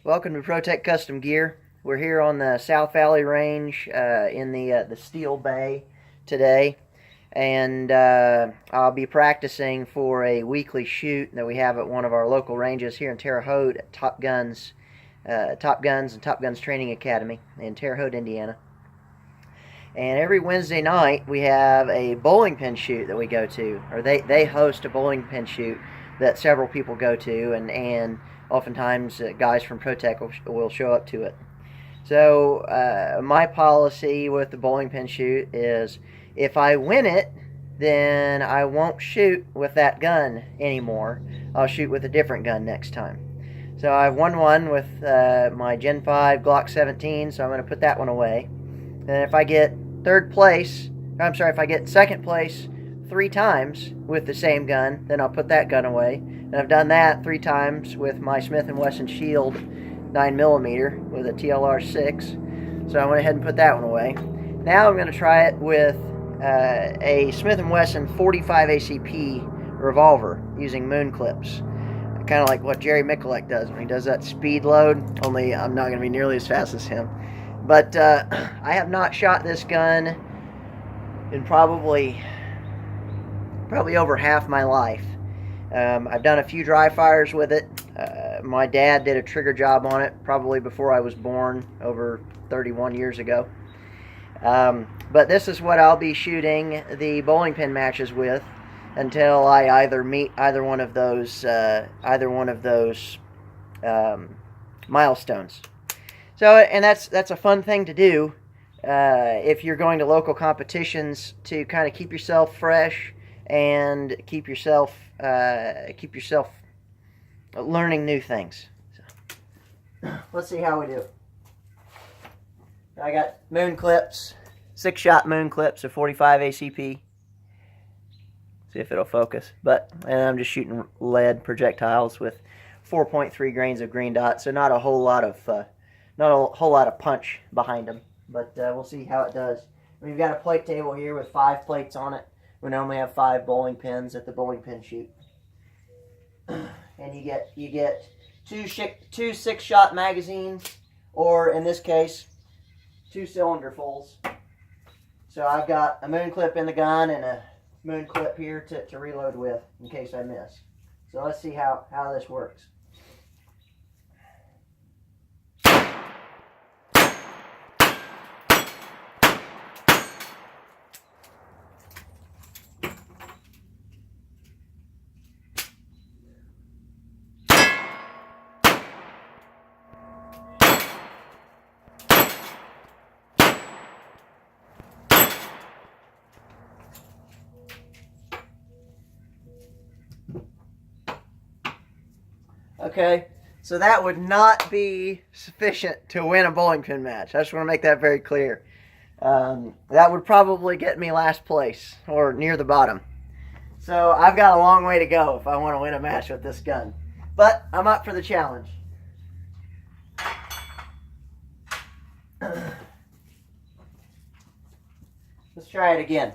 Welcome to ProTEQ Custom Gear. We're here on the South Valley Range in the Steel Bay today, and I'll be practicing for a weekly shoot that we have at one of our local ranges here in Terre Haute at Top Guns and Top Guns Training Academy in Terre Haute, Indiana. And every Wednesday night we have a bowling pin shoot that we go to, or they host a bowling pin shoot that several people go to, and oftentimes guys from ProTEQ will show up to it. So my policy with the bowling pin shoot is if I win it, then I won't shoot with that gun anymore. I'll shoot with a different gun next time. So I've won one with my Gen 5 Glock 17, so I'm going to put that one away. And if I get if I get second place 3 times with the same gun, then I'll put that gun away. And I've done that 3 times with my Smith & Wesson Shield 9mm with a TLR6. So I went ahead and put that one away. Now I'm going to try it with a Smith & Wesson 45 ACP revolver using moon clips. Kind of like what Jerry Mikulek does when he does that speed load, only I'm not going to be nearly as fast as him. But I have not shot this gun in probably over half my life. I've done a few dry fires with it. My dad did a trigger job on it probably before I was born, over 31 years ago. But this is what I'll be shooting the bowling pin matches with until I either meet either one of those milestones. So, and that's a fun thing to do if you're going to local competitions, to kind of keep yourself fresh and keep yourself learning new things. So, let's see how we do. I got moon clips, 6-shot moon clips of 45 ACP. See if it'll focus. And I'm just shooting lead projectiles with 4.3 grains of green dot, so not a whole lot of punch behind them. But we'll see how it does. We've got a plate table here with 5 plates on it. We normally have 5 bowling pins at the bowling pin shoot. And you get two 6-shot magazines, or in this case, 2 cylinder fulls. So I've got a moon clip in the gun and a moon clip here to reload with in case I miss. So let's see how this works. Okay, so that would not be sufficient to win a bowling pin match. I just want to make that very clear. That would probably get me last place or near the bottom. So I've got a long way to go if I want to win a match with this gun. But I'm up for the challenge. Let's try it again.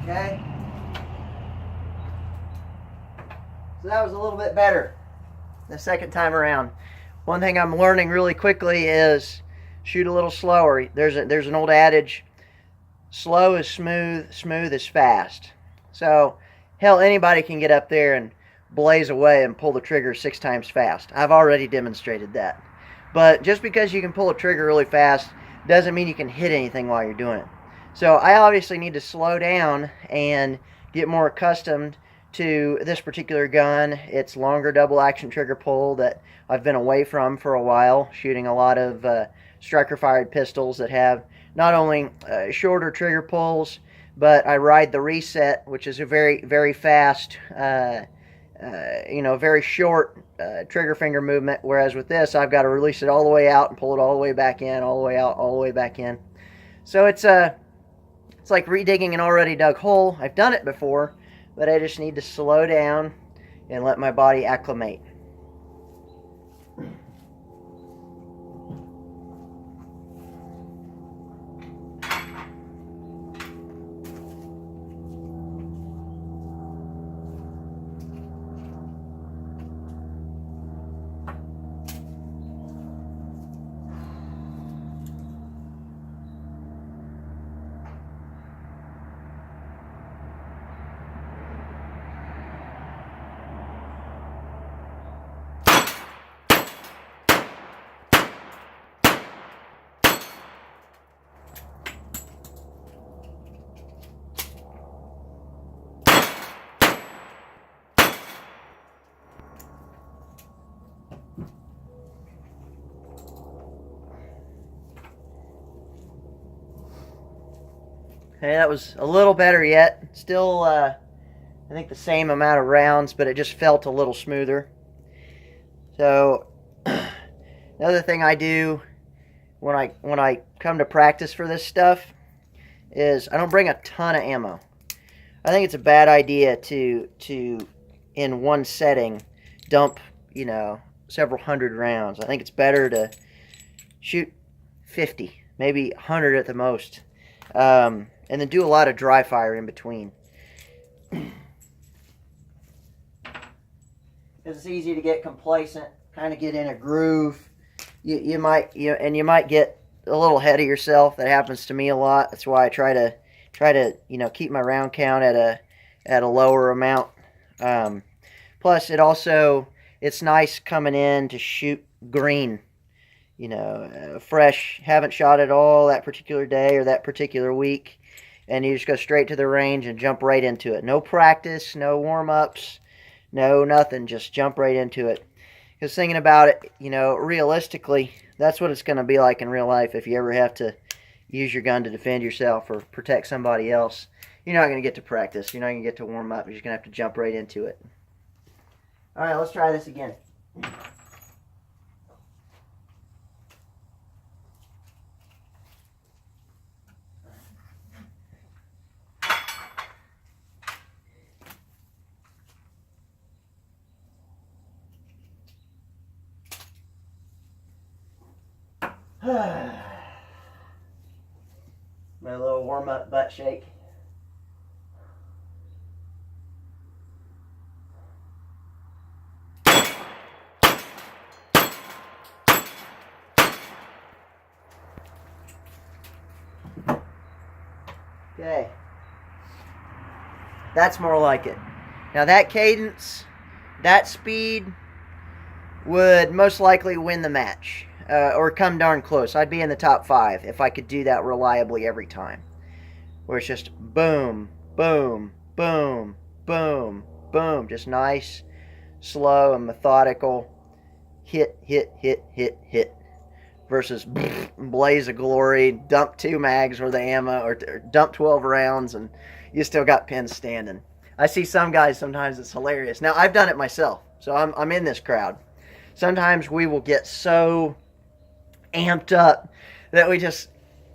Okay, so that was a little bit better the second time around. One thing I'm learning really quickly is shoot a little slower. There's an old adage, slow is smooth, smooth is fast. So hell, anybody can get up there and blaze away and pull the trigger 6 times fast. I've already demonstrated that. But just because you can pull a trigger really fast doesn't mean you can hit anything while you're doing it. So I obviously need to slow down and get more accustomed to this particular gun. It's longer double action trigger pull that I've been away from for a while, shooting a lot of striker fired pistols that have not only shorter trigger pulls, but I ride the reset, which is a very, very fast, very short trigger finger movement, whereas with this, I've got to release it all the way out and pull it all the way back in, all the way out, all the way back in. So it's like redigging an already dug hole. I've done it before, but I just need to slow down and let my body acclimate. Okay, that was a little better yet. Still, I think the same amount of rounds, but it just felt a little smoother. So, another thing I do when I come to practice for this stuff is I don't bring a ton of ammo. I think it's a bad idea to in one setting dump, several hundred rounds. I think it's better to shoot 50, maybe 100 at the most. And then do a lot of dry fire in between. It's easy to get complacent, kind of get in a groove. You might get a little ahead of yourself. That happens to me a lot. That's why I try to keep my round count at a lower amount. Plus, it's nice coming in to shoot green. Fresh, haven't shot at all that particular day or that particular week, and you just go straight to the range and jump right into it. No practice, no warm-ups, no nothing, just jump right into it. Because thinking about it, realistically, that's what it's going to be like in real life if you ever have to use your gun to defend yourself or protect somebody else. You're not going to get to practice. You're not going to get to warm up. You're just going to have to jump right into it. All right, let's try this again. My little warm-up butt shake. Okay. That's more like it. Now that cadence, that speed would most likely win the match. Or come darn close. I'd be in the top 5 if I could do that reliably every time. Where it's just boom, boom, boom, boom, boom. Just nice, slow, and methodical hit, hit, hit, hit, hit. Versus blaze of glory, dump 2 mags worth of ammo, or dump 12 rounds, and you still got pins standing. I see some guys, sometimes it's hilarious. Now, I've done it myself, so I'm in this crowd. Sometimes we will get so amped up that we just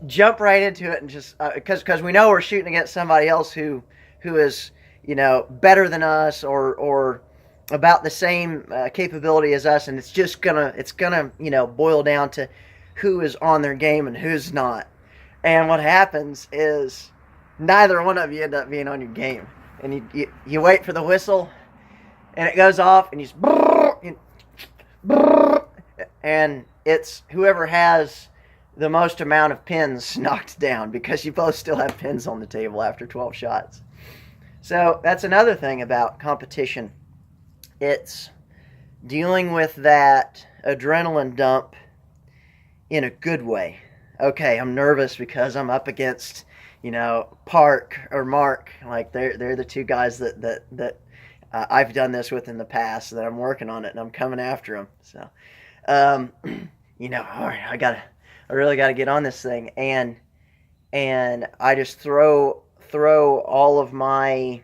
jump right into it and just because we know we're shooting against somebody else who is better than us or about the same capability as us, and it's gonna boil down to who is on their game and who's not. And what happens is neither one of you end up being on your game, and you wait for the whistle and it goes off and and it's whoever has the most amount of pins knocked down, because you both still have pins on the table after 12 shots. So that's another thing about competition. It's dealing with that adrenaline dump in a good way. Okay, I'm nervous because I'm up against, Park or Mark. Like they're the 2 guys that I've done this with in the past, that I'm working on it and I'm coming after them. So, all right, I really gotta get on this thing, and I just throw all of my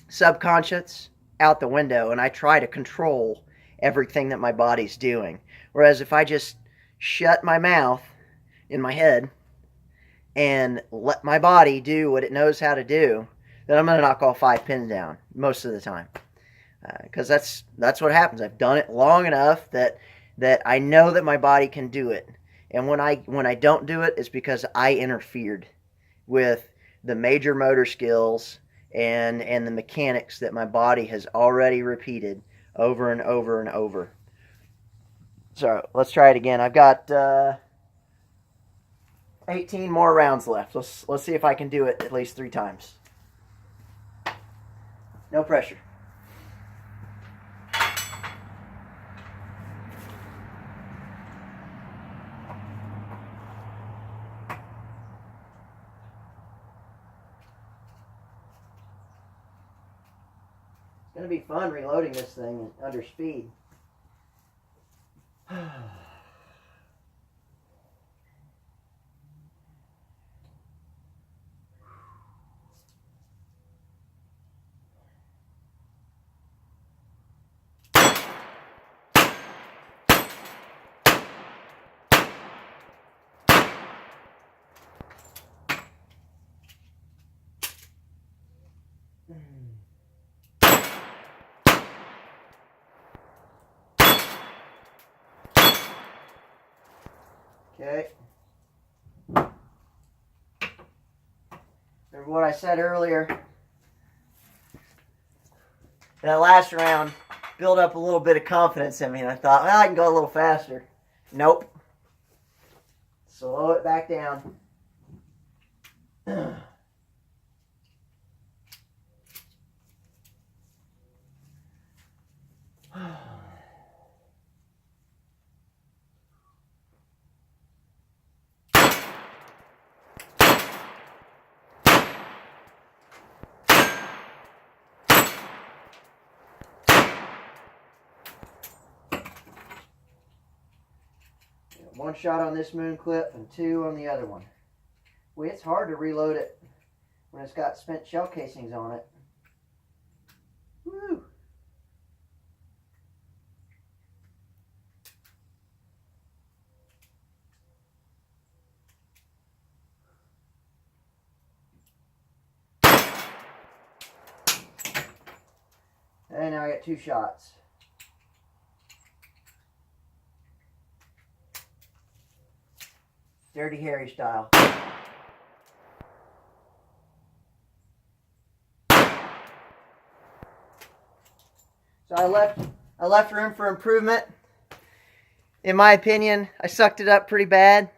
subconscious out the window and I try to control everything that my body's doing. Whereas if I just shut my mouth in my head and let my body do what it knows how to do, then I'm going to knock all 5 pins down most of the time. Because that's what happens. I've done it long enough that I know that my body can do it. And when I don't do it, it's because I interfered with the major motor skills and the mechanics that my body has already repeated over and over and over. So let's try it again. I've got 18 more rounds left. Let's see if I can do it at least 3 times. No pressure. It's going to be fun reloading this thing under speed. Okay. Remember what I said earlier? That last round built up a little bit of confidence in me, and I thought, well, I can go a little faster. Nope. Slow it back down. One shot on this moon clip and 2 on the other one. Well, it's hard to reload it when it's got spent shell casings on it. Woo! And now I got 2 shots. Dirty Harry style. So I left room for improvement. In my opinion, I sucked it up pretty bad,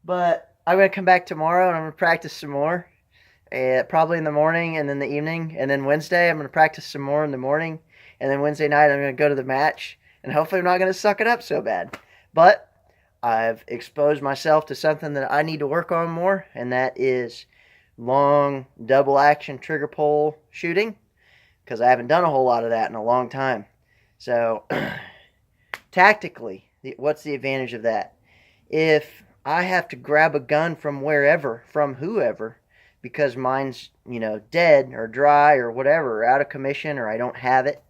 but I'm going to come back tomorrow and I'm going to practice some more. Probably in the morning and then the evening, and then Wednesday I'm going to practice some more in the morning, and then Wednesday night I'm going to go to the match, and hopefully I'm not going to suck it up so bad. But I've exposed myself to something that I need to work on more, and that is long double action trigger pull shooting, because I haven't done a whole lot of that in a long time. So tactically, what's the advantage of that? If I have to grab a gun from wherever, from whoever, because mine's, dead or dry or whatever, or out of commission, or I don't have it,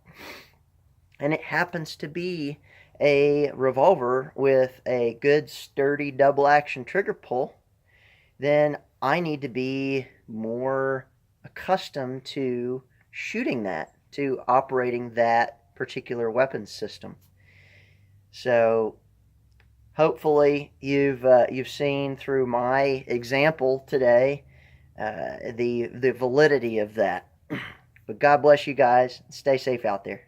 and it happens to be a revolver with a good sturdy double action trigger pull, then I need to be more accustomed to shooting that, to operating that particular weapons system. So hopefully you've seen through my example today the validity of that. But God bless you guys. Stay safe out there.